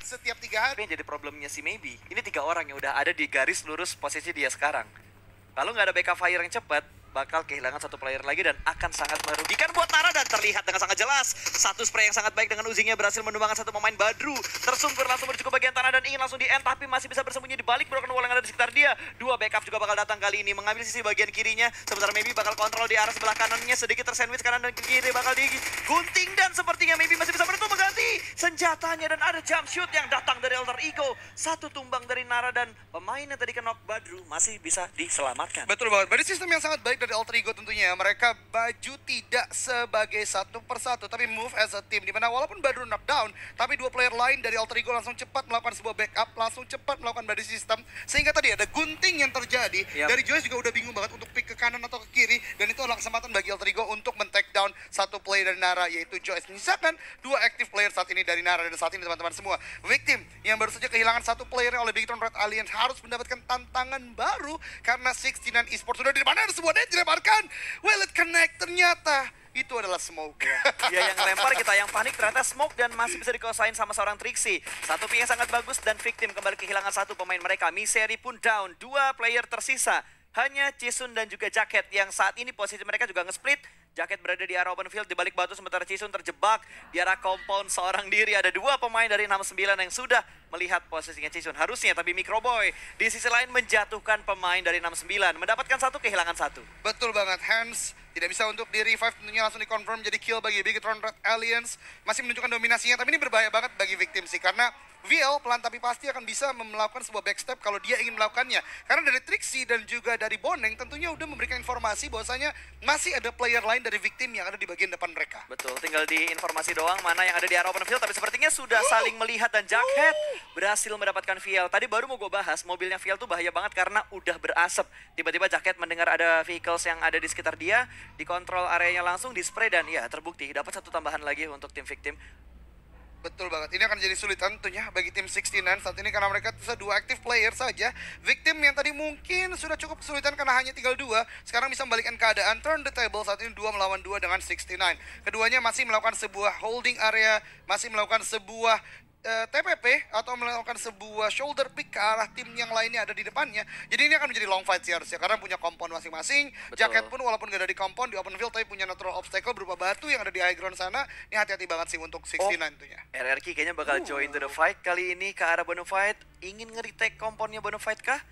setiap 3 hari. Tapi yang jadi problemnya si Maybe, ini 3 orang yang udah ada di garis lurus posisi dia sekarang. Kalau nggak ada backup fire yang cepat, bakal kehilangan satu player lagi dan akan sangat merugikan buat Nara. Dan terlihat dengan sangat jelas satu spray yang sangat baik dengan Uzinya berhasil menumbangkan satu pemain Badru. Tersungkur langsung menuju ke bagian tanah dan ingin langsung di end, tapi masih bisa bersembunyi di balik broken wall yang ada di sekitar dia. 2 backup juga bakal datang kali ini mengambil sisi bagian kirinya, sementara Maybe bakal kontrol di arah sebelah kanannya, sedikit tersandwich kanan dan kiri bakal digunting dan sepertinya Maybe masih bisa beruntung mengganti senjatanya dan ada jump shoot yang datang dari Alter Ego. Satu tumbang dari Nara dan pemain yang tadi kena Badru masih bisa diselamatkan. Betul banget, berarti sistem yang sangat baik dari Alter Ego tentunya. Mereka baju tidak sebagai satu persatu, tapi move as a team. Dimana walaupun Badru knockdown, tapi 2 player lain dari Alter Ego langsung cepat melakukan sebuah backup, langsung cepat melakukan body system. Sehingga tadi ada gunting yang terjadi. Dari Joyce juga udah bingung banget untuk pick ke kanan atau ke kiri. Dan itu adalah kesempatan bagi Alter Ego untuk men-take down satu player dari Nara, yaitu Joyce. Menyisakan 2 active player saat ini dari Nara. Dan saat ini teman-teman semua, Victim yang baru saja kehilangan satu player oleh Bigtron Red Alliance harus mendapatkan tantangan baru karena 69 Esports sudah di depan, ada sebuah net dilemparkan. Well, it connect, ternyata itu adalah smoke. Dia yang ngelempar, kita yang panik, ternyata smoke dan masih bisa dikuasain sama seorang Trixie. Satu pick yang sangat bagus dan Victim kembali kehilangan satu pemain mereka. Misery pun down, 2 player tersisa. Hanya Chisun dan juga Jacket yang saat ini posisi mereka juga nge-split. Jacket berada di arah open field di balik batu, sementara Chisun terjebak di arah compound seorang diri. Ada 2 pemain dari 69 yang sudah melihat posisinya Chisun. Harusnya, tapi Microboy di sisi lain menjatuhkan pemain dari 69. Mendapatkan satu, kehilangan satu. Betul banget, Hans tidak bisa untuk di-revive, tentunya langsung di-confirm jadi kill bagi Bigtron Red Alliance. Masih menunjukkan dominasinya, tapi ini berbahaya banget bagi Victim sih. Karena VL pelan tapi pasti akan bisa melakukan sebuah backstep kalau dia ingin melakukannya. Karena dari Trixie dan juga dari Boneng tentunya udah memberikan informasi bahwasanya masih ada player lain dari Victim yang ada di bagian depan mereka. Betul, tinggal di informasi doang mana yang ada di arah open field, tapi sepertinya sudah saling melihat dan Jughead berhasil mendapatkan VL. Tadi baru mau gue bahas, mobilnya VL tuh bahaya banget karena udah berasap. Tiba-tiba Jughead mendengar ada vehicles yang ada di sekitar dia, dikontrol areanya langsung, di spray dan ya terbukti dapat satu tambahan lagi untuk tim Victim. Betul banget, ini akan jadi sulitan tentunya bagi tim 69 saat ini karena mereka bisa 2 active player saja. Victim yang tadi mungkin sudah cukup kesulitan karena hanya tinggal 2, sekarang bisa membalikkan keadaan, turn the table saat ini 2 melawan 2 dengan 69. Keduanya masih melakukan sebuah holding area, masih melakukan sebuah TPP atau melakukan sebuah shoulder pick ke arah tim yang lainnya ada di depannya. Jadi ini akan menjadi long fight sih harusnya karena punya compound masing-masing. Jacket pun walaupun gak ada di compound di open field tapi punya natural obstacle berupa batu yang ada di high ground sana. Ini hati-hati banget sih untuk 69 tentunya. RRQ kayaknya bakal join to the fight kali ini ke arah Bonafide. Ingin nge-retake compoundnya Bonafide kah?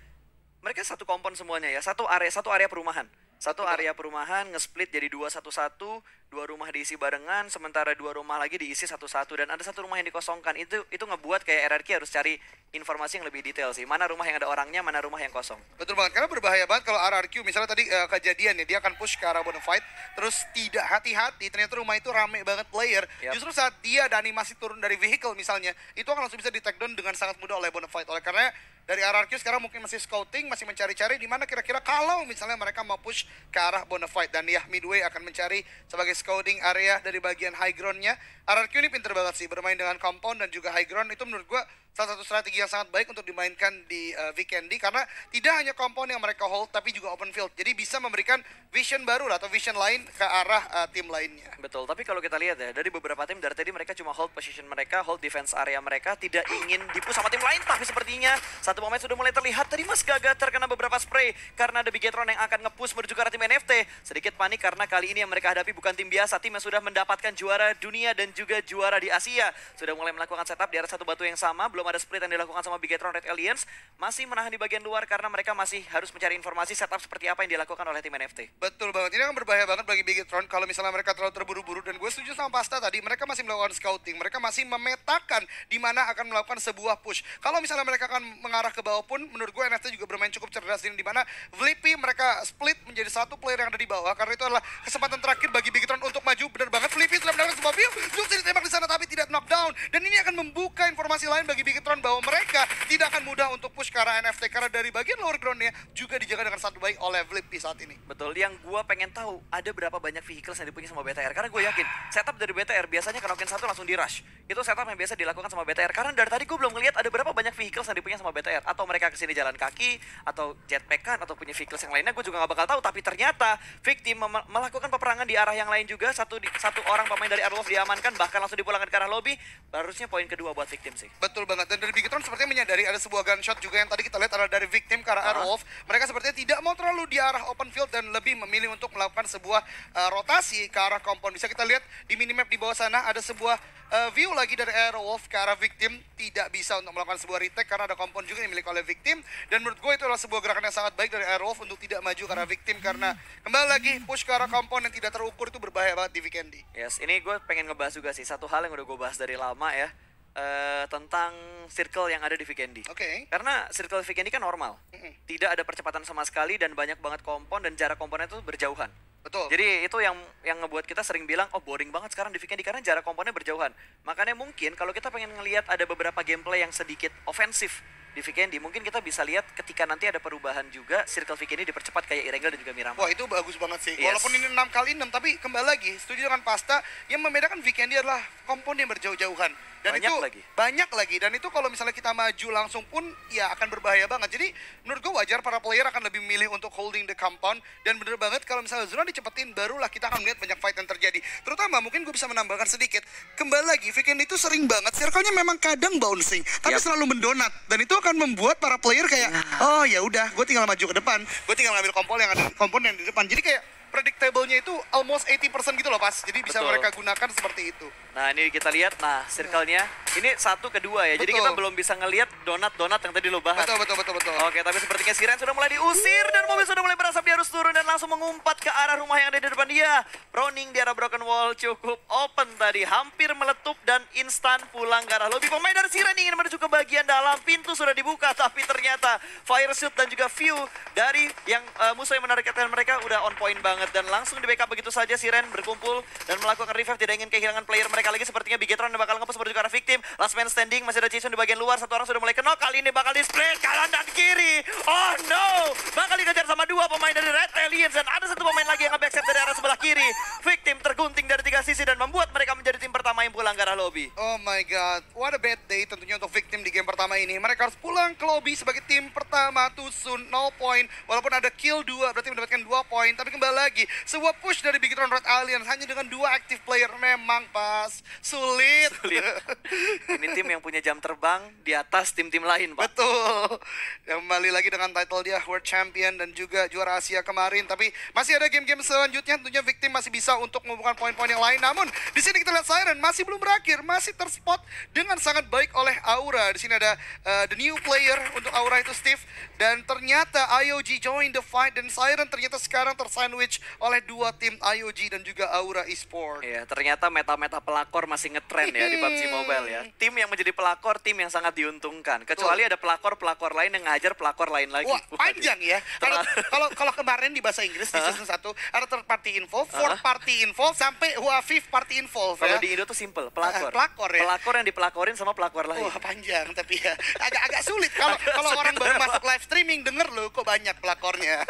Mereka satu compound semuanya ya, satu area perumahan. Satu area perumahan nge-split jadi 2-1-1, 2 rumah diisi barengan, sementara 2 rumah lagi diisi satu-satu dan ada satu rumah yang dikosongkan. Itu ngebuat kayak RRQ harus cari informasi yang lebih detail sih. Mana rumah yang ada orangnya, mana rumah yang kosong. Betul banget, karena berbahaya banget kalau RRQ misalnya tadi kejadian ya, dia akan push ke arah Bonafide, terus tidak hati-hati, ternyata rumah itu rame banget player. Justru saat dia ada animasi turun dari vehicle misalnya, itu akan langsung bisa di take down dengan sangat mudah oleh Bonafide. Oleh karena dari RRQ sekarang mungkin masih scouting, masih mencari-cari di mana kira-kira kalau misalnya mereka mau push ke arah Bonafide. Dan ya, Midway akan mencari sebagai scouting area dari bagian high ground-nya. RRQ ini pinter banget sih, bermain dengan compound dan juga high ground. Itu menurut gua salah satu strategi yang sangat baik untuk dimainkan di Vikendi. Karena tidak hanya compound yang mereka hold, tapi juga open field. Jadi bisa memberikan vision baru atau vision lain ke arah tim lainnya. Betul, tapi kalau kita lihat ya, dari beberapa tim dari tadi mereka cuma hold position mereka, hold defense area mereka, tidak ingin dipush sama tim lain. Tapi sepertinya satu momen sudah mulai terlihat tadi Mas Gaga terkena beberapa spray karena ada Bigetron yang akan nge-push menuju ke arah tim NFT. Sedikit panik karena kali ini yang mereka hadapi bukan tim biasa, tim yang sudah mendapatkan juara dunia dan juga juara di Asia. Sudah mulai melakukan setup di arah satu batu yang sama, belum ada split yang dilakukan sama Bigetron Red Alliance. Masih menahan di bagian luar karena mereka masih harus mencari informasi setup seperti apa yang dilakukan oleh tim NFT. Betul banget, ini akan berbahaya banget bagi Bigetron kalau misalnya mereka terlalu terburu-buru. Dan gue setuju sama Pasta tadi, mereka masih melakukan scouting, mereka masih memetakan di mana akan melakukan sebuah push. Kalau misalnya mereka akan mengarah ke bawah pun, menurut gue NFT juga bermain cukup cerdas di mana Vlippy mereka split menjadi satu player yang ada di bawah karena itu adalah kesempatan terakhir bagi Bigetron untuk maju. Benar banget, Vlippy sudah mendapatkan sebuah view, Zux ditembak di sana tapi tidak knockdown. Dan ini akan membuka informasi lain bagi Bigetron bahwa mereka tidak akan mudah untuk push ke arah NFT karena dari bagian lower groundnya juga dijaga dengan sangat baik oleh Vlippy saat ini. Betul, yang gue pengen tahu ada berapa banyak vehicles yang dipunya sama BTR karena gue yakin setup dari BTR biasanya kenokin satu langsung di rush. Itu setup yang biasa dilakukan sama BTR karena dari tadi gue belum ngeliat ada berapa banyak vehicles yang dipunya sama BTR atau mereka kesini jalan kaki atau jetpackan atau punya vehicles yang lainnya gue juga gak bakal tahu. Tapi ternyata Victim melakukan peperangan di arah yang lain juga. Satu orang pemain dari Airwolf diamankan bahkan langsung dipulangkan ke arah lobby. Harusnya poin kedua buat Victim sih. Betul banget. banget. Dan dari Bigetron sepertinya menyadari ada sebuah gunshot juga yang tadi kita lihat adalah dari Victim ke arah Aerowolf. Mereka sepertinya tidak mau terlalu di arah open field dan lebih memilih untuk melakukan sebuah rotasi ke arah compound. Bisa kita lihat di minimap di bawah sana ada sebuah view lagi dari Aerowolf ke arah Victim. Tidak bisa untuk melakukan sebuah retake karena ada compound juga yang dimiliki oleh Victim. Dan menurut gue itu adalah sebuah gerakan yang sangat baik dari Aerowolf untuk tidak maju ke arah Victim. Karena kembali lagi push ke arah compound yang tidak terukur itu berbahaya banget di Vikendi. Yes, ini gue pengen ngebahas juga sih satu hal yang udah gue bahas dari lama ya, tentang circle yang ada di Vikendi. Oke. Karena circle Vikendi kan normal, tidak ada percepatan sama sekali dan banyak banget kompon dan jarak komponnya itu berjauhan. Betul. Jadi itu yang ngebuat kita sering bilang, oh boring banget sekarang di Vikendi karena jarak komponnya berjauhan. Makanya mungkin kalau kita pengen ngelihat ada beberapa gameplay yang sedikit ofensif di Vikendi, mungkin kita bisa lihat ketika nanti ada perubahan juga circle Vikendi dipercepat kayak Irengel dan juga Miramar. Wah itu bagus banget sih. Yes. Walaupun ini 6x6 tapi kembali lagi setuju dengan Pasta yang membedakan Vikendi adalah kompon yang berjauh-jauhan. Dan banyak lagi. Dan itu kalau misalnya kita maju langsung pun ya akan berbahaya banget. Jadi menurut gue wajar para player akan lebih memilih untuk holding the compound. Dan bener banget kalau misalnya zona dicepetin barulah kita akan melihat banyak fight yang terjadi. Terutama mungkin gue bisa menambahkan sedikit. Kembali lagi Vikendi itu sering banget circle-nya memang kadang bouncing tapi selalu mendonat. Dan itu akan membuat para player kayak oh ya udah gue tinggal maju ke depan. Gue tinggal ngambil kompon yang di depan. Jadi kayak predictable-nya itu almost 80% gitu loh Pas. Jadi bisa mereka gunakan seperti itu. Nah ini kita lihat, nah circle-nya ini 1 ke 2 ya. Jadi kita belum bisa ngelihat donat-donat yang tadi lo bahas. Betul. Oke, tapi sepertinya Siren sudah mulai diusir dan mobil sudah mulai berasap. Dia harus turun dan langsung mengumpat ke arah rumah yang ada di depan dia. Browning di arah Broken Wall cukup open tadi, hampir meletup dan instan pulang ke arah lobby. Pemain dari Siren ingin menuju ke bagian dalam, pintu sudah dibuka tapi ternyata fire shoot dan juga view dari yang musuh yang menargetkan mereka udah on point banget. Dan langsung di backup begitu saja Siren berkumpul dan melakukan revive, tidak ingin kehilangan player mereka lagi. Sepertinya Bigetron bakal ngepush menuju ke arah Victim. Last man standing, masih ada Jason di bagian luar, satu orang sudah mulai knock. Kali ini bakal di-spray kanan dan kiri. Oh no, bakal dikejar sama 2 pemain dari Red Aliens dan ada 1 pemain lagi yang nge-backstep dari arah sebelah kiri. Victim tergunting dari 3 sisi dan membuat mereka menjadi tim pertama yang pulang ke arah lobby. Oh my god, what a bad day tentunya untuk Victim di game pertama ini. Mereka harus pulang ke lobby sebagai tim pertama, too soon, 0 point. Walaupun ada kill 2, berarti mendapatkan 2 poin. Tapi kembali lagi, sebuah push dari Bigetron Red Alliance hanya dengan 2 active player memang Pas sulit. Ini tim yang punya jam terbang di atas tim-tim lain, Pak. Betul. Kembali lagi dengan title dia World Champion dan juga juara Asia kemarin. Tapi masih ada game-game selanjutnya. Tentunya Victim masih bisa untuk mengumpulkan poin-poin yang lain. Namun di sini kita lihat Siren masih belum berakhir, masih terspot dengan sangat baik oleh Aura. Di sini ada the new player untuk Aura itu Steve. Dan ternyata IOG join the fight dan Siren ternyata sekarang tersandwich oleh 2 tim IOG dan juga Aura Esports. Iya, ternyata meta-meta pelakor masih ngetren ya di PUBG Mobile ya. Tim yang menjadi pelakor, tim yang sangat diuntungkan. Kecuali ada pelakor-pelakor lain yang ngajar pelakor lain lagi. Wah, panjang ya. Kalau kemarin di bahasa Inggris di season 1 ada third party involved, fourth party involved sampai fifth party involved. Kalau ya. di Indo tuh simple, pelakor. Pelakor ya. Pelakor yang dipelakorin sama pelakor lain. Wah, panjang tapi ya agak sulit kalau orang baru masuk live streaming denger loh kok banyak pelakornya.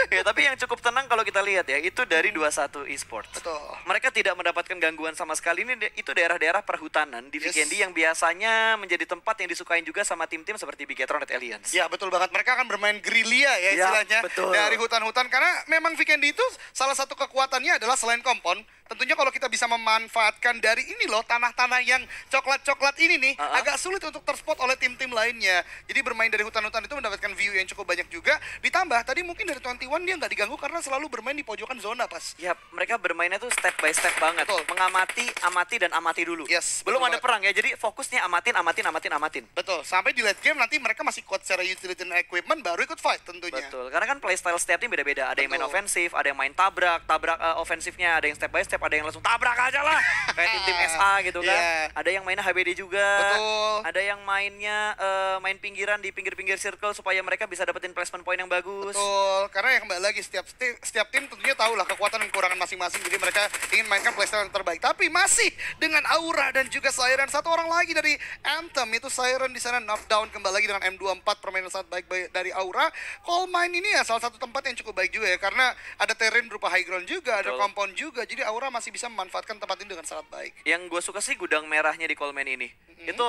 Ya, tapi yang cukup tenang kalau kita lihat ya, itu dari 21 Esports. Betul. Mereka tidak mendapatkan gangguan sama sekali. Ini itu daerah-daerah perhutanan di Vikendi yang biasanya menjadi tempat yang disukain juga sama tim-tim seperti Bigetron Red Aliens. Ya betul banget, mereka akan bermain gerilya ya istilahnya dari hutan-hutan. Karena memang Vikendi itu salah satu kekuatannya adalah selain kompon, tentunya kalau kita bisa memanfaatkan dari ini loh, tanah-tanah yang coklat-coklat ini nih, agak sulit untuk terspot oleh tim-tim lainnya. Jadi bermain dari hutan-hutan itu mendapatkan view yang cukup banyak juga. Ditambah tadi mungkin dari 21 dia nggak diganggu karena selalu bermain di pojokan zona Pas. Ya, mereka bermainnya tuh step by step banget. Betul. Mengamati, amati dan amati dulu. Yes, belum ada banget. perang ya, jadi fokusnya amatin. Betul, sampai di late game nanti mereka masih kuat secara utility dan equipment baru ikut fight tentunya. Betul, karena kan playstyle setiap tim beda-beda. Ada yang main ofensif, ada yang main tabrak ofensifnya, ada yang step by step, ada yang langsung tabrak aja lah. Kayak tim-tim SA gitu kan. Ada yang mainnya HBD juga. Betul. Ada yang mainnya main pinggiran di pinggir-pinggir circle supaya mereka bisa dapetin placement point yang bagus. Betul, karena yang kembali lagi setiap tim tentunya tahu lah kekuatan dan kekurangan masing-masing. Jadi mereka ingin mainkan playstyle yang terbaik. Tapi masih dengan Aura dan juga Siren. Satu orang lagi dari Anthem itu Siren di sana knockdown kembali lagi dengan M24, permainan sangat baik dari Aura. Coal Mine ini ya salah satu tempat yang cukup baik juga ya karena ada terrain berupa high ground juga, ada compound juga. Jadi Aura masih bisa memanfaatkan tempat ini dengan sangat baik. Yang gue suka sih gudang merahnya di Coleman ini. Itu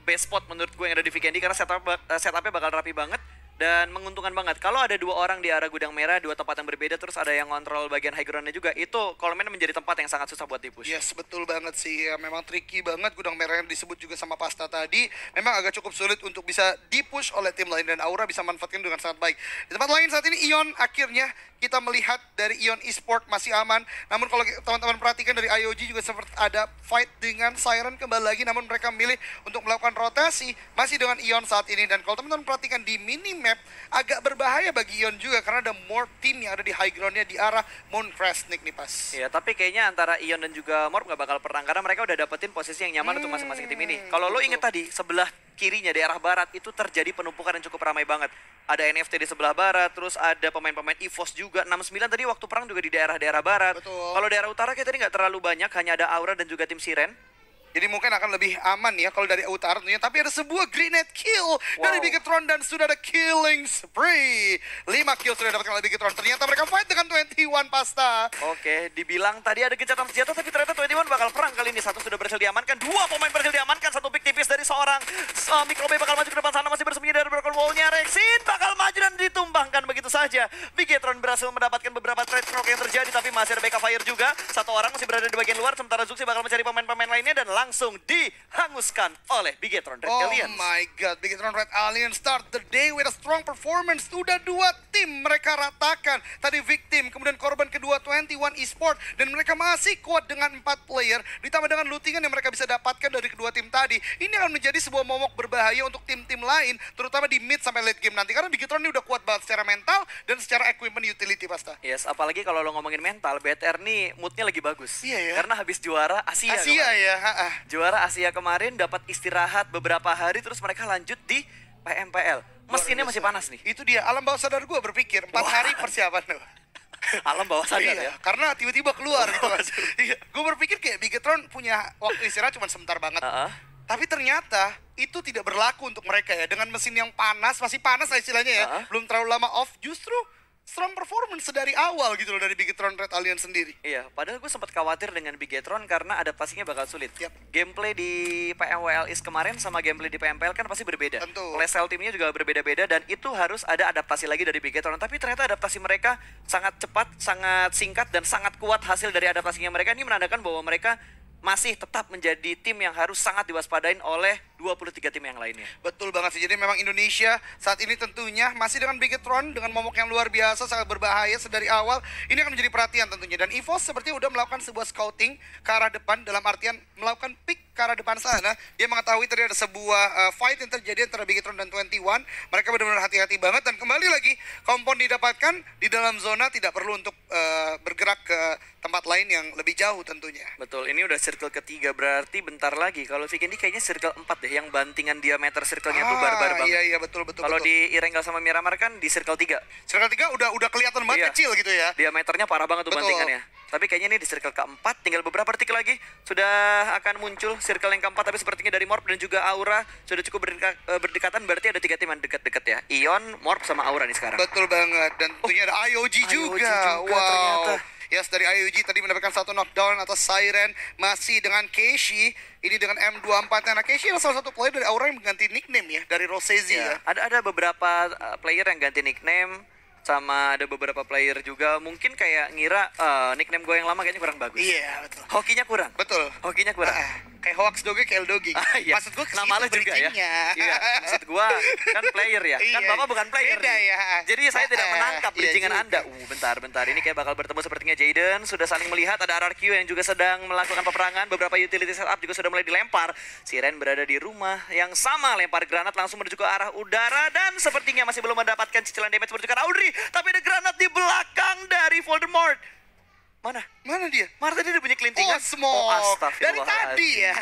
best spot menurut gue yang ada di Vikendi karena setupnya bakal rapi banget. Dan menguntungkan banget. Kalau ada 2 orang di arah gudang merah, 2 tempat yang berbeda, terus ada yang ngontrol bagian high ground-nya juga, itu Coleman menjadi tempat yang sangat susah buat dipush. Yes, betul banget sih. Ya, memang tricky banget gudang merah yang disebut juga sama Pasta tadi. Memang agak cukup sulit untuk bisa dipush oleh tim lain dan Aura bisa manfaatkan dengan sangat baik. Di tempat lain saat ini Ion akhirnya kita melihat dari Ion Esport masih aman. Namun kalau teman-teman perhatikan dari IOG juga seperti ada fight dengan Siren kembali lagi. Namun mereka milih untuk melakukan rotasi masih dengan Ion saat ini. Dan kalau teman-teman perhatikan di minimap agak berbahaya bagi Ion juga karena ada more team yang ada di high ground-nya di arah Mount Crestnik nih pas. Ya, tapi kayaknya antara Ion dan juga Morp nggak bakal perang karena mereka udah dapetin posisi yang nyaman untuk masing-masing tim ini. Kalau lo inget tadi, sebelah kirinya di arah barat itu terjadi penumpukan yang cukup ramai banget. Ada NFT di sebelah barat, terus ada pemain-pemain EVOS juga. 69 tadi waktu perang juga di daerah-daerah barat. Betul. Kalau daerah utara kita tadi nggak terlalu banyak, hanya ada Aura dan juga tim Siren. Jadi mungkin akan lebih aman ya kalau dari utara tentunya. Tapi ada sebuah grenade kill dari Bigetron dan sudah ada killing spree. 5 kill sudah dapatkan oleh Bigetron. Ternyata mereka fight dengan 21 Pasta. Oke, dibilang tadi ada gencatan senjata, tapi ternyata 21 bakal perang kali ini. Satu sudah berhasil diamankan, 2 pemain berhasil diamankan, 1 big tipis dari seorang Microbe bakal maju ke depan sana, masih bersembunyi dari broken wall-nya. Rexin bakal maju dan ditumbangkan begitu saja. Bigetron berhasil mendapatkan beberapa trade knock yang terjadi, tapi masih ada backup fire juga. 1 orang masih berada di bagian luar, sementara Zuxi bakal mencari pemain-pemain lainnya dan langsung dihanguskan oleh Bigetron Red Alliance. Oh my god, Bigetron Red Alliance start the day with a strong performance. Sudah 2 tim mereka ratakan. Tadi victim, kemudian korban kedua 21 Esport. Dan mereka masih kuat dengan 4 player. Ditambah dengan lootingan yang mereka bisa dapatkan dari kedua tim tadi. Ini akan menjadi sebuah momok berbahaya untuk tim-tim lain. Terutama di mid sampai late game nanti. Karena Bigetron ini udah kuat banget secara mental dan secara equipment utility Pasta. Yes, apalagi kalau lo ngomongin mental, BTR nih moodnya lagi bagus. Iya ya. Karena habis juara Asia ya. Juara Asia kemarin dapat istirahat beberapa hari, terus mereka lanjut di PMPL. Mesinnya masih panas nih. Itu dia, alam bawah sadar gue berpikir 4 hari persiapan loh. Alam bawah sadar ya. Karena tiba-tiba keluar gitu kan. Gue berpikir kayak Bigetron punya waktu istirahat cuma sebentar banget. Tapi ternyata itu tidak berlaku untuk mereka ya. Dengan mesin yang panas, masih panas lah istilahnya ya. Belum terlalu lama off, justru strong performance dari awal gitu loh dari Bigetron Red Alliance sendiri. Iya, padahal gue sempat khawatir dengan Bigetron karena adaptasinya bakal sulit. Gameplay di PMWL East kemarin sama gameplay di PMPL kan pasti berbeda. Tentu. Playstyle timnya juga berbeda-beda dan itu harus ada adaptasi lagi dari Bigetron. Tapi ternyata adaptasi mereka sangat cepat, sangat singkat dan sangat kuat hasil dari adaptasinya mereka. Ini menandakan bahwa mereka masih tetap menjadi tim yang harus sangat diwaspadain oleh 23 tim yang lainnya. Betul banget sih. Jadi memang Indonesia saat ini tentunya masih dengan Bigetron dengan momok yang luar biasa, sangat berbahaya sedari awal. Ini akan menjadi perhatian tentunya. Dan EVOS sepertinya udah melakukan sebuah scouting ke arah depan, dalam artian melakukan pick ke arah depan sana. Dia mengetahui tadi ada sebuah fight yang terjadi antara Bigetron dan 21. Mereka benar-benar hati-hati banget. Dan kembali lagi, kompon didapatkan di dalam zona, tidak perlu untuk bergerak ke tempat lain yang lebih jauh tentunya. Betul, ini udah circle ketiga, berarti bentar lagi. Kalau Vikendi kayaknya circle 4 deh, yang bantingan diameter circle-nya tuh barbar banget. Iya, betul. Kalau di Irenggal sama Miramar kan di circle 3. Circle 3 udah kelihatan banget kecil gitu ya. Diameternya parah banget tuh bantingannya. Tapi kayaknya ini di circle keempat, tinggal beberapa detik lagi sudah akan muncul circle yang keempat. Tapi sepertinya dari Morp dan juga Aura sudah cukup berdekatan, berarti ada 3 tim yang dekat-dekat ya. Ion, Morp sama Aura nih sekarang. Betul banget, dan tentunya ada IOG juga. Wow. Ternyata. Yes, dari IOG tadi mendapatkan 1 knockdown atas Siren, masih dengan Keishi. Ini dengan M24. Nah, Keishi adalah salah satu player dari Aura yang mengganti nickname ya, dari Rosezi ya. Ada beberapa player yang ganti nickname, sama ada beberapa player juga mungkin kayak ngira nickname gue yang lama kayaknya kurang bagus. Iya, betul. Hokinya kurang. Betul. Hokinya kurang. Kayak hoax doge, kayak doge. Iya. Maksud gue nama lo juga ya. Iya, maksud gue kan player ya. Kan Bapak bukan player. Beda ya. Jadi saya tidak menangkap bridgingan juga. Anda. Bentar. Ini kayak bakal bertemu sepertinya Jaden. Sudah saling melihat, ada RRQ yang juga sedang melakukan peperangan. Beberapa utility setup juga sudah mulai dilempar. Siren berada di rumah yang sama, lempar granat langsung menuju ke arah udara. Dan sepertinya masih belum mendapatkan cicilan damage menuju ke arah Audrey. Tapi ada granat di belakang dari Voldemort. Mana dia? Mana tadi ada bunyi kelintingan? Oh, smoke. Dari Astagfirullahaladzim. tadi ya.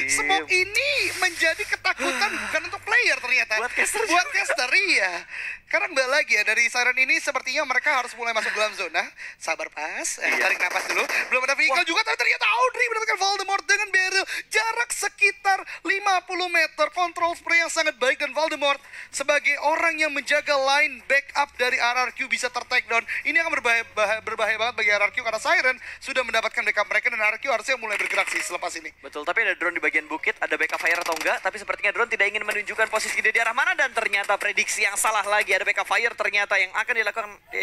Smoke ini menjadi ketakutan bukan untuk player ternyata. Buat caster. Iya. Karena kembali lagi ya, dari Siren ini sepertinya mereka harus mulai masuk dalam zona. Sabar pas, tarik napas dulu. Belum ada vehicle juga, tapi ternyata Audrey mendapatkan Voldemort dengan barrel. Jarak sekitar 50 meter. Control spray yang sangat baik, dan Voldemort sebagai orang yang menjaga line backup dari RRQ bisa ter-take down. Ini akan berbahaya banget bagi RRQ karena Siren sudah mendapatkan backup mereka, dan RRQ harusnya mulai bergerak sih selepas ini. Betul, tapi ada drone di bagian bukit, ada backup fire atau enggak, tapi sepertinya drone tidak ingin menunjukkan posisi dia di arah mana, dan ternyata prediksi yang salah lagi. Ada ada backup fire ternyata yang akan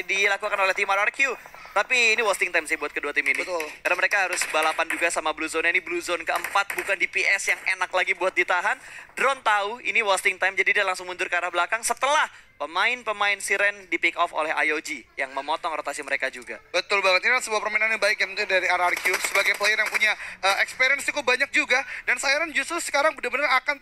dilakukan oleh tim RRQ. Tapi ini wasting time sih buat kedua tim ini. Betul. Karena mereka harus balapan juga sama Blue Zone. Ini Blue Zone keempat, bukan DPS yang enak lagi buat ditahan. Drone tahu ini wasting time, jadi dia langsung mundur ke arah belakang setelah pemain-pemain Siren di pick off oleh IOG yang memotong rotasi mereka juga. Betul banget, ini adalah sebuah permainan yang baik yang dari RRQ sebagai player yang punya experience cukup banyak juga. Dan Siren justru sekarang benar-benar akan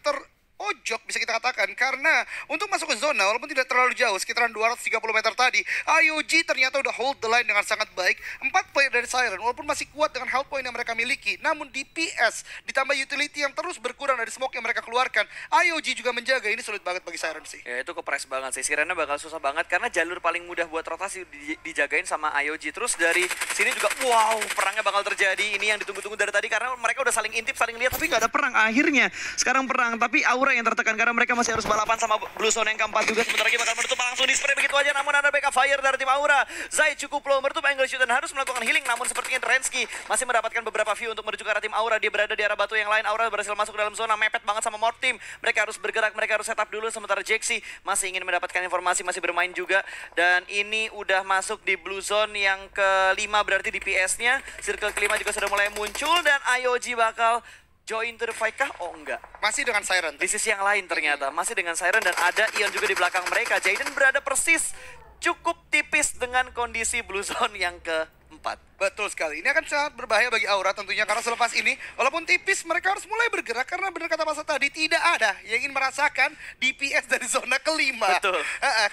ojok bisa kita katakan, karena untuk masuk ke zona walaupun tidak terlalu jauh sekitaran 230 meter tadi, IOG ternyata udah hold the line dengan sangat baik. 4 player dari Siren walaupun masih kuat dengan health point yang mereka miliki, namun DPS ditambah utility yang terus berkurang dari smoke yang mereka keluarkan, IOG juga menjaga. Ini sulit banget bagi Siren sih. Ya itu kepres banget sih, Sirennya bakal susah banget karena jalur paling mudah buat rotasi dijagain sama IOG. Terus dari sini juga wow, perangnya bakal terjadi. Ini yang ditunggu-tunggu dari tadi karena mereka udah saling intip, saling lihat, tapi nggak ada perang. Akhirnya sekarang perang, tapi Aura yang tertekan karena mereka masih harus balapan sama Blue Zone yang keempat juga. Sebentar lagi bakal menutup, langsung di spray begitu aja, namun ada backup fire dari tim Aura. Zai cukup low menutup angle shoot dan harus melakukan healing, namun sepertinya Rensky masih mendapatkan beberapa view untuk menuju ke arah tim Aura. Dia berada di arah batu yang lain. Aura berhasil masuk dalam zona, mepet banget sama Morph Team. Mereka harus bergerak, mereka harus setup dulu, sementara Jaxi masih ingin mendapatkan informasi, masih bermain juga. Dan ini udah masuk di Blue Zone yang kelima, berarti DPS-nya circle kelima juga sudah mulai muncul. Dan IOG bakal join to the fight kah? Oh enggak. Masih dengan Siren. Di sisi yang lain ternyata. Masih dengan Siren dan ada Ion juga di belakang mereka. Jaden berada persis cukup tipis dengan kondisi Blue Zone yang keempat. Betul sekali. Ini akan sangat berbahaya bagi Aura tentunya, karena selepas ini walaupun tipis mereka harus mulai bergerak, karena benar kata Masa tadi tidak ada yang ingin merasakan DPS dari zona kelima. Betul.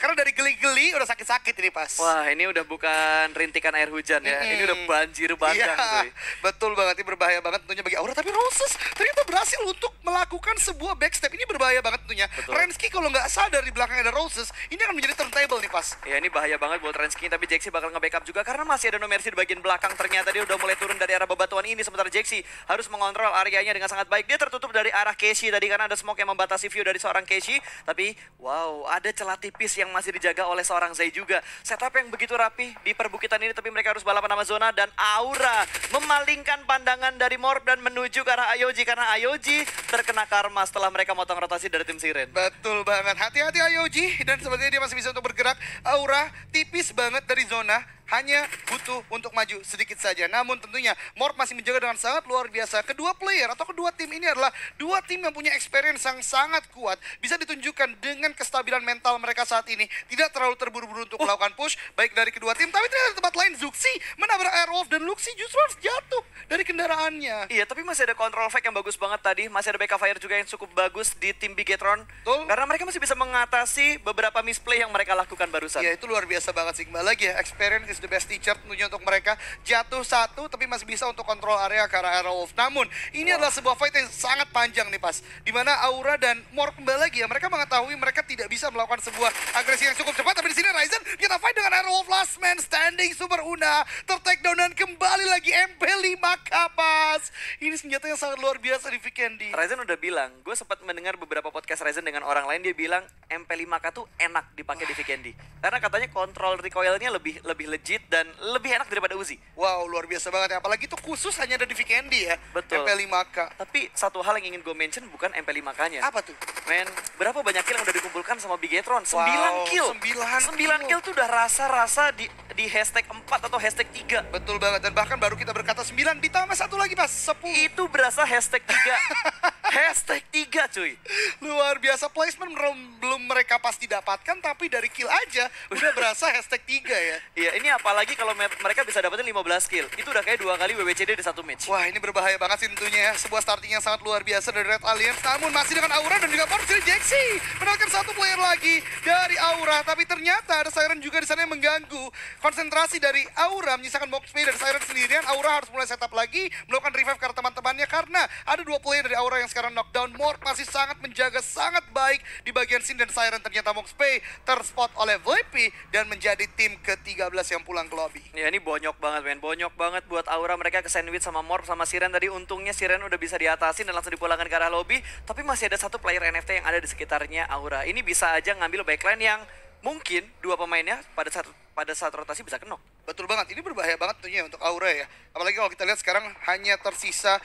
Karena dari geli-geli udah sakit-sakit ini pas. Wah, ini udah bukan rintikan air hujan ya. Ini udah banjir bandang tuh. Betul banget, ini berbahaya banget tentunya bagi Aura. Tapi Roses ternyata berhasil untuk melakukan sebuah backstep. Ini berbahaya banget tentunya. Rensky kalau nggak sadar di belakangnya ada Roses, ini akan menjadi turntable nih pas. Ya ini bahaya banget buat Rensky, tapi Jaxi bakal nge-backup juga karena masih ada No Mercy di bagian belakang. Ternyata dia udah mulai turun dari arah bebatuan ini, sementara Jaxi harus mengontrol areanya dengan sangat baik. Dia tertutup dari arah Keshi tadi karena ada smoke yang membatasi view dari seorang Keshi. Tapi wow, ada celah tipis yang masih dijaga oleh seorang Zai juga. Setup yang begitu rapi di perbukitan ini, tapi mereka harus balapan sama zona. Dan Aura memalingkan pandangan dari Morph dan menuju ke arah IOG karena IOG terkena karma setelah mereka motong rotasi dari tim Siren. Betul banget, hati-hati IOG, dan sepertinya dia masih bisa untuk bergerak. Aura tipis banget dari zona, hanya butuh untuk maju sedikit saja. Namun tentunya Morph masih menjaga dengan sangat luar biasa. Kedua player atau kedua tim ini adalah dua tim yang punya experience yang sangat kuat. Bisa ditunjukkan dengan kestabilan mental mereka saat ini. Tidak terlalu terburu-buru untuk melakukan push baik dari kedua tim. Tapi ternyata di tempat lain Zuxi menabrak Airwolf dan Luxi justru harus jatuh dari kendaraannya. Iya, tapi masih ada control fake yang bagus banget tadi. Masih ada backup fire juga yang cukup bagus di tim Bigetron. Betul. Karena mereka masih bisa mengatasi beberapa misplay yang mereka lakukan barusan. Ya itu luar biasa banget sih. Kembali lagi ya, experience is the best teacher tentunya untuk mereka. Jatuh satu tapi masih bisa untuk kontrol area ke arah Airwolf. Namun ini adalah sebuah fight yang sangat panjang nih pas, dimana Aura dan Morph kembali lagi ya, mereka mengetahui mereka tidak bisa melakukan sebuah agresi yang cukup cepat. Tapi di sini Ryzen kita fight dengan Airwolf, last man standing, super Una tertakedown dan kembali lagi MP5 kapas. Ini senjata yang sangat luar biasa di Vikendi. Ryzen udah bilang, gue sempat mendengar beberapa podcast Ryzen dengan orang lain, dia bilang MP5K tuh enak dipakai di Vikendi karena katanya kontrol recoilnya lebih legit dan lebih enak daripada Uzi. Wow, luar biasa banget ya. Apalagi itu khusus hanya ada di Vikendi ya. Betul. MP5K. Tapi satu hal yang ingin gue mention bukan MP5K-nya. Apa tuh? Men, berapa banyak kill yang udah dikumpulkan sama Bigetron? 9 Wow, kill. 9 kill tuh udah rasa-rasa di hashtag 4 atau hashtag 3. Betul banget, dan bahkan baru kita berkata 9 ditambah satu lagi pas 10. Itu berasa hashtag 3. Hashtag 3 cuy. Luar biasa, placement belum mereka pasti dapatkan, tapi dari kill aja udah berasa hashtag 3 ya. Iya, ini apalagi kalau mereka bisa dapetin 15 kill. Itu udah kayak 2 kali WWCD di satu match. Wah, ini berbahaya banget sih tentunya ya. Sebuah starting yang sangat luar biasa dari Red Alliance. Namun masih dengan Aura dan juga Morph. Jaxi mendapatkan satu player lagi dari Aura. Tapi ternyata ada Siren juga di sana yang mengganggu konsentrasi dari Aura, menyisakan Moxpay dan Siren sendirian. Aura harus mulai setup lagi, melakukan revive ke teman-temannya karena ada 2 player dari Aura yang sekarang knockdown. Morph masih sangat menjaga sangat baik di bagian Sin, dan Siren ternyata Moxpay terspot oleh VP dan menjadi tim ke-13 yang pulang ke lobby. Ya ini bonyok banget men, bonyok banget buat Aura. Mereka ke sandwich sama Morph sama Siren tadi. Untungnya Siren udah bisa diatasin dan langsung dipulangkan ke arah lobby. Tapi masih ada satu player NFT yang ada di sekitarnya Aura. Ini bisa aja ngambil backline yang mungkin dua pemainnya pada pada saat rotasi bisa kenok. Betul banget, ini berbahaya banget tentunya untuk Aura ya. Apalagi kalau kita lihat sekarang hanya tersisa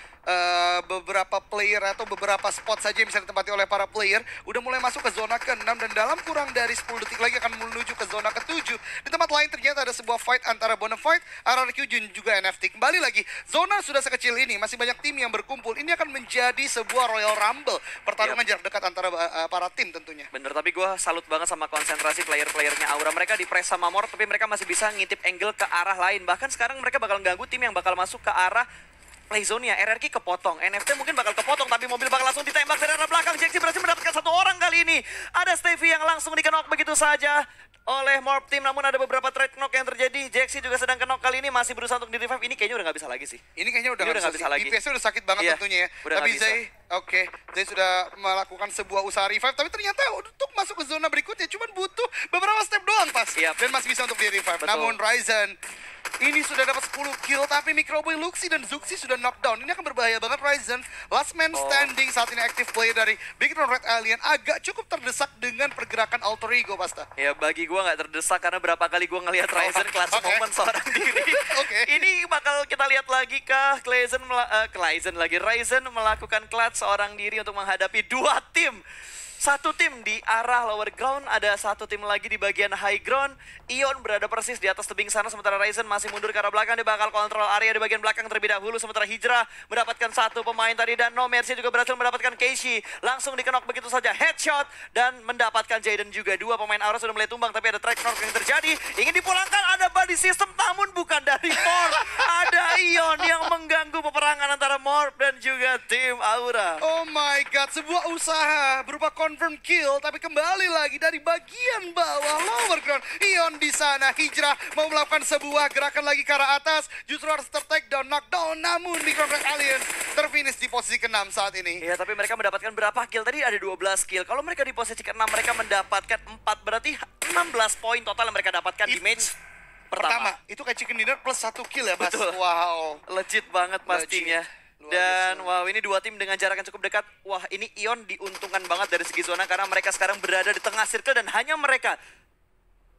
beberapa player atau beberapa spot saja yang bisa ditempati oleh para player. Udah mulai masuk ke zona ke-6 dan dalam kurang dari 10 detik lagi akan menuju ke zona ke-7. Di tempat lain ternyata ada sebuah fight antara Bonafide, RRQ dan juga NFT. Kembali lagi, zona sudah sekecil ini, masih banyak tim yang berkumpul. Ini akan menjadi sebuah Royal Rumble. Pertarungan jarak dekat antara para tim tentunya. Bener, tapi gue salut banget sama konsentrasi player-playernya Aura. Mereka di-press sama Mor, tapi mereka masih bisa ngintip angle ke arah lain. Bahkan sekarang mereka bakal ganggu tim yang bakal masuk ke arah playzone-nya. RRQ kepotong, NFT mungkin bakal kepotong, tapi mobil bakal langsung ditembak dari arah belakang. Jaxi berhasil mendapatkan satu orang kali ini. Ada Stevie yang langsung dikenok begitu saja oleh Morp Team, namun ada beberapa trade knock yang terjadi. Jaxi juga sedang kenok kali ini, masih berusaha untuk di-revive. Ini kayaknya udah nggak bisa lagi sih. Ini kayaknya udah nggak bisa lagi. DPS udah sakit banget tentunya ya. Tapi Zai, Zai sudah melakukan sebuah usaha revive, tapi ternyata untuk masuk ke zona berikutnya cuma butuh beberapa step doang pas. Dan masih bisa untuk di-revive. Namun Ryzen ini sudah dapat 10 kill, tapi Microboy, Luxi, dan Zuxi sudah knockdown. Ini akan berbahaya banget Ryzen. Last man standing saat ini active player dari Big Run Red Alien agak cukup terdesak dengan pergerakan Alter Ego, Pasta. Ya, bagi gue nggak terdesak karena berapa kali gue ngelihat Ryzen clutch moment seorang diri. Ini bakal kita lihat lagi kah Ryzen melakukan clutch seorang diri untuk menghadapi dua tim. Satu tim di arah lower ground, ada satu tim lagi di bagian high ground. Ion berada persis di atas tebing sana, sementara Ryzen masih mundur ke arah belakang. Dia bakal kontrol area di bagian belakang terlebih dahulu. Sementara Hijrah mendapatkan satu pemain tadi, dan No Mercy juga berhasil mendapatkan Keishi. Langsung dikenok begitu saja, headshot, dan mendapatkan Jaden juga. Dua pemain Aura sudah mulai tumbang, tapi ada track knock yang terjadi. Ingin dipulangkan, ada body system, namun bukan dari Morp. Ada Ion yang mengganggu peperangan antara Morp dan juga tim Aura. Oh my god, sebuah usaha berupa confirm kill, tapi kembali lagi dari bagian bawah lower ground. Ion di sana, Hijrah mau melakukan sebuah gerakan lagi ke arah atas, justru harus ter-takedown, knockdown, namun di Red Alien terfinish di posisi ke-6 saat ini. Ya, tapi mereka mendapatkan berapa kill? Tadi ada 12 kill. Kalau mereka di posisi ke-6, mereka mendapatkan 4, berarti 16 poin total yang mereka dapatkan di match pertama. Itu kayak chicken dinner plus 1 kill ya, Mas? Betul. Wow. Legit banget pastinya. Dan wow, ini dua tim dengan jarak yang cukup dekat. Wah, ini Ion diuntungkan banget dari segi zona karena mereka sekarang berada di tengah circle dan hanya mereka,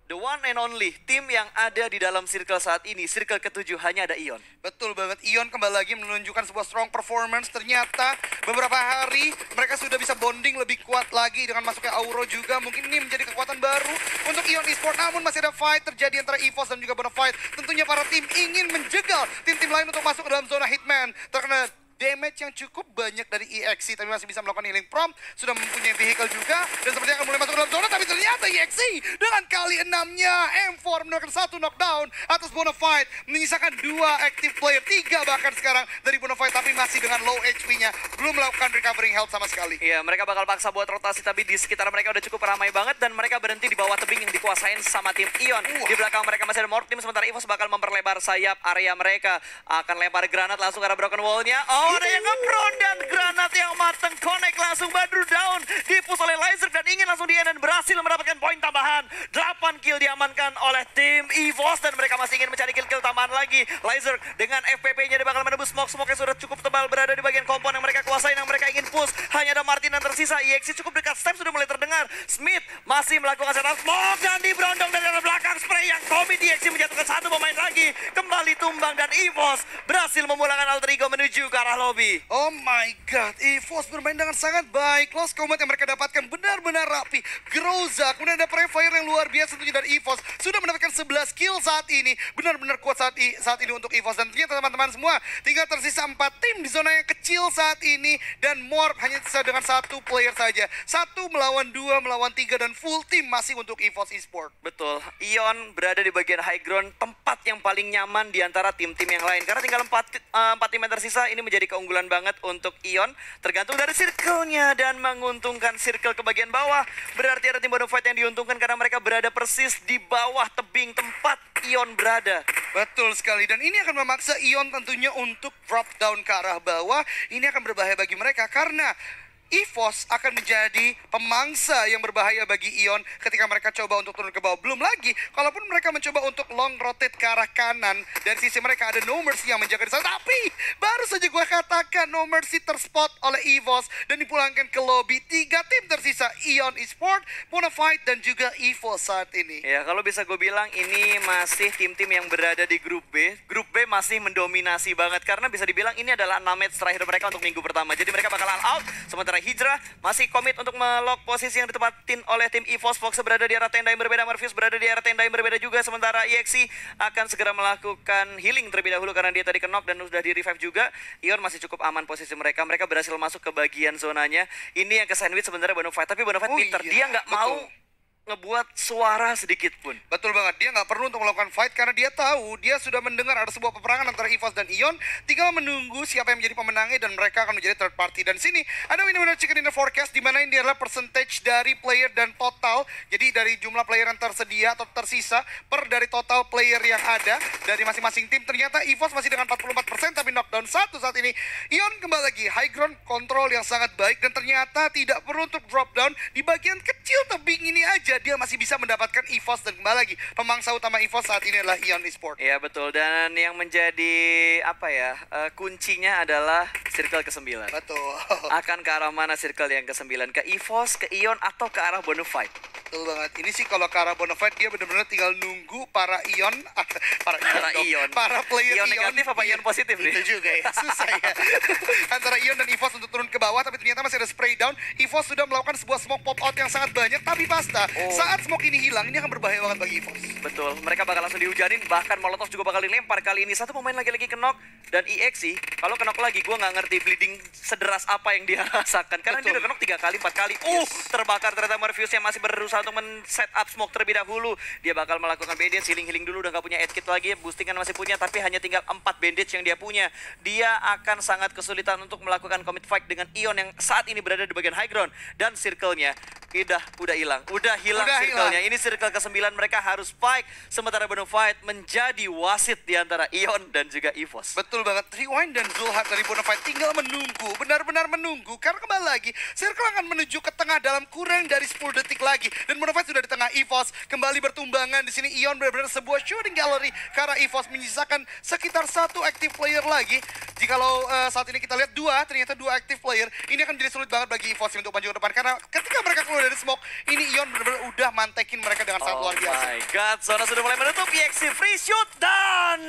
the one and only tim yang ada di dalam circle saat ini. Circle ke-7 hanya ada Ion. Betul banget, Ion kembali lagi menunjukkan sebuah strong performance. Ternyata beberapa hari mereka sudah bisa bonding lebih kuat lagi dengan masuknya Auro juga. Mungkin ini menjadi kekuatan baru untuk Ion Esports. Namun masih ada fight terjadi antara EVOS dan juga Bonafide. Tentunya para tim ingin menjegal tim-tim lain untuk masuk ke dalam zona Hitman. Terkena damage yang cukup banyak dari EXE, tapi masih bisa melakukan healing prompt, sudah mempunyai vehicle juga, dan sepertinya akan mulai masuk ke dalam zona, tapi ternyata EXE dengan kali 6-nya, M4 mendapatkan 1 knockdown atas Bonafide, menyisakan 2 active player, 3 bahkan sekarang dari Bonafide, tapi masih dengan low HP-nya, belum melakukan recovering health sama sekali. Iya, mereka bakal paksa buat rotasi, tapi di sekitar mereka udah cukup ramai banget, dan mereka berhenti di bawah tebing yang dikuasain sama tim Ion. Di belakang mereka masih ada Morp Team, sementara EVOS bakal memperlebar sayap area mereka, akan lempar granat langsung ke arah broken wall-nya. Ada yang nge-prone dan granat yang mateng connect langsung Badru down, dipus oleh Laser dan ingin langsung di-end dan berhasil mendapatkan poin tambahan. 8 kill diamankan oleh tim EVOS dan mereka masih ingin mencari kill-kill tambahan lagi. Laser dengan FPP-nya dia bakal menembus smoke-nya sudah cukup tebal berada di bagian kompon yang mereka kuasai, yang mereka ingin push. Hanya ada Martin yang tersisa. EXE cukup dekat, step sudah mulai terdengar. Smith masih melakukan setup smoke dan diberondong dari arah belakang. Spray yang komit, EXE menjatuhkan satu pemain lagi. Kembali tumbang dan EVOS berhasil memulangkan Alter Ego menuju ke arah lobby. Oh my god, EVOS bermain dengan sangat baik. Close combat yang mereka dapatkan benar-benar rapi. Groza, kemudian ada Prefire yang luar biasa tentunya dari EVOS. Sudah mendapatkan 11 kill saat ini. Benar-benar kuat saat ini untuk EVOS. Dan ternyata teman-teman semua, tinggal tersisa 4 tim di zona yang kecil saat ini. Dan Morp hanya bisa dengan 1 player saja. 1 melawan 2, melawan 3, dan full tim masih untuk EVOS Esports. Betul, Ion berada di bagian high ground, tempat yang paling nyaman di antara tim-tim yang lain. Karena tinggal 4 tim yang tersisa, ini menjadi keunggulan banget untuk Ion, tergantung dari circle-nya dan menguntungkan circle ke bagian bawah. Berarti ada tim Bonafide yang diuntungkan karena mereka berada persis di bawah tebing tempat Ion berada. Betul sekali, dan ini akan memaksa Ion tentunya untuk drop down ke arah bawah. Ini akan berbahaya bagi mereka karena EVOS akan menjadi pemangsa yang berbahaya bagi Ion ketika mereka coba untuk turun ke bawah. Belum lagi, kalaupun mereka mencoba untuk long rotate ke arah kanan, dari sisi mereka ada No Mercy yang menjaga di sana. Tapi, baru saja gue katakan No Mercy terspot oleh EVOS dan dipulangkan ke lobby. 3 tim tersisa tersisa Ion Esport, Bonafide, dan juga EVOS saat ini. Ya, kalau bisa gue bilang ini masih tim-tim yang berada di grup B. Grup B masih mendominasi banget karena bisa dibilang ini adalah 6 match terakhir mereka untuk minggu pertama. Jadi mereka bakal all out. Sementara Hijrah masih komit untuk melock posisi yang ditempatin oleh tim EVOS. Fox berada di arah tenda yang berbeda, Morpheus berada di arah tenda yang berbeda juga. Sementara EXE akan segera melakukan healing terlebih dahulu karena dia tadi knock dan sudah di revive juga. Ion masih cukup aman posisi mereka. Mereka berhasil masuk ke bagian zonanya. Ini yang ke sandwich sebenarnya Bonafide, tapi Bonafide pinter. Iya, Dia nggak mau betul. ngebuat suara sedikit pun. Betul banget, dia nggak perlu untuk melakukan fight karena dia tahu, dia sudah mendengar ada sebuah peperangan antara EVOS dan Ion. Tinggal menunggu siapa yang menjadi pemenangnya dan mereka akan menjadi third party. Dan sini ada winner-winner chicken dinner forecast di mana ini adalah percentage dari player dan total. Jadi dari jumlah player yang tersedia atau tersisa per dari total player yang ada dari masing-masing tim. Ternyata EVOS masih dengan 44% tapi knockdown 1 saat ini. Ion kembali lagi high ground control yang sangat baik dan ternyata tidak perlu untuk drop down di bagian kecil tebing ini aja. Dia masih bisa mendapatkan EVOS dan kembali lagi pemangsa utama EVOS saat ini adalah Ion Esport. Ya betul, dan yang menjadi kuncinya adalah circle ke-9. Betul. Akan ke arah mana circle yang ke-9? Ke EVOS, ke Ion, atau ke arah Bonafide? Betul banget. Ini sih kalau ke arah Bonafide dia benar-benar tinggal nunggu para Ion, para player Ion negatif apa Ion positif nih? Itu juga ya, susah ya. Antara Ion dan EVOS untuk turun ke bawah, tapi ternyata masih ada spray down. EVOS sudah melakukan sebuah smoke pop out yang sangat banyak, tapi basta. Saat smoke ini hilang, ini akan berbahaya banget bagi EVOS. Betul, mereka bakal langsung dihujanin, bahkan Molotov juga bakal dilempar. Kali ini satu pemain lagi kenok, dan EXE, kalau kenok lagi, gue nggak ngerti bleeding sederas apa yang dia rasakan. Karena dia udah kenok 3 kali, 4 kali. Terbakar ternyata Morpheus yang masih berusaha untuk men-set up smoke terlebih dahulu. Dia bakal melakukan bandage, healing dulu, udah nggak punya edkit lagi, boostingan masih punya, tapi hanya tinggal 4 bandage yang dia punya. Dia akan sangat kesulitan untuk melakukan commit fight dengan Ion yang saat ini berada di bagian high ground. Dan circle-nya udah hilang circle-nya. Ini circle ke-9, mereka harus fight. Sementara Bonafide menjadi wasit di antara Ion dan juga EVOS. Betul banget. Rewind dan Zulhat dari Bonafide tinggal menunggu, benar-benar menunggu. Karena kembali lagi, circle akan menuju ke tengah dalam kurang dari 10 detik lagi. Dan Bonafide sudah di tengah, EVOS kembali bertumbangan. Di sini Ion benar-benar sebuah shooting gallery karena EVOS menyisakan sekitar 1 active player lagi. Jikalau saat ini kita lihat ternyata 2 active player, ini akan jadi sulit banget bagi EVOS untuk maju ke depan. Karena ketika mereka keluar dari smoke, ini Ion benar-benar udah mantekin mereka dengan sangat luar biasa. Oh my god, zona sudah mulai menutup. EXE free shoot dan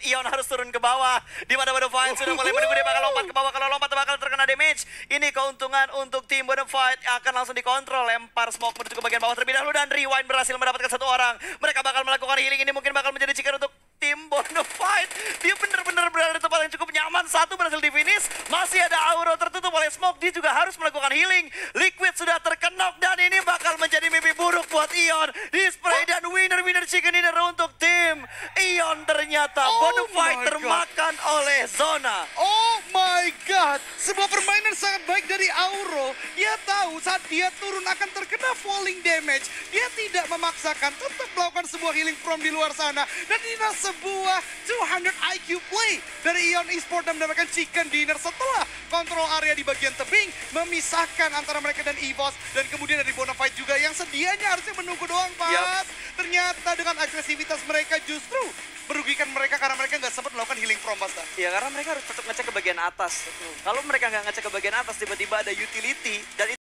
Ion harus turun ke bawah. Di mana Bonafide sudah mulai menunggu, dia bakal lompat ke bawah. Kalau lompat bakal terkena damage. Ini keuntungan untuk tim Bonafide, akan langsung dikontrol. Lempar smoke menuju ke bagian bawah terlebih dahulu dan Rewind berhasil mendapatkan 1 orang. Mereka bakal melakukan healing, ini mungkin bakal menjadi chicken untuk tim Bonafide. Dia benar-benar berada di tempat yang cukup nyaman. 1 berhasil di finish. Masih ada Auro tertutup oleh smoke. Dia juga harus melakukan healing. Liquid sudah terkenok dan ini bakal menjadi mimpi buruk buat Ion. Di spray dan winner chicken dinner untuk tim Ion. Ternyata Bonafide termakan oleh zona. Oh my god, sebuah permainan sangat baik dari Auro. Dia tahu saat dia turun akan terkena falling damage. Dia tidak memaksakan, tetap melakukan sebuah healing from di luar sana. Dan ini adalah sebuah 200 IQ play dari Ion Esport dan mendapatkan chicken dinner setelah kontrol area di bagian tebing, memisahkan antara mereka dan EVOS. Dan kemudian dari Bonafide juga yang sedianya harusnya menunggu doang, Pak. Ternyata dengan agresivitas mereka justru merugikan mereka karena mereka nggak sempat melakukan healing from Basta. Ya karena mereka harus tetap ngecek ke bagian atas. Kalau mereka nggak ngecek ke bagian atas, tiba-tiba ada utility dan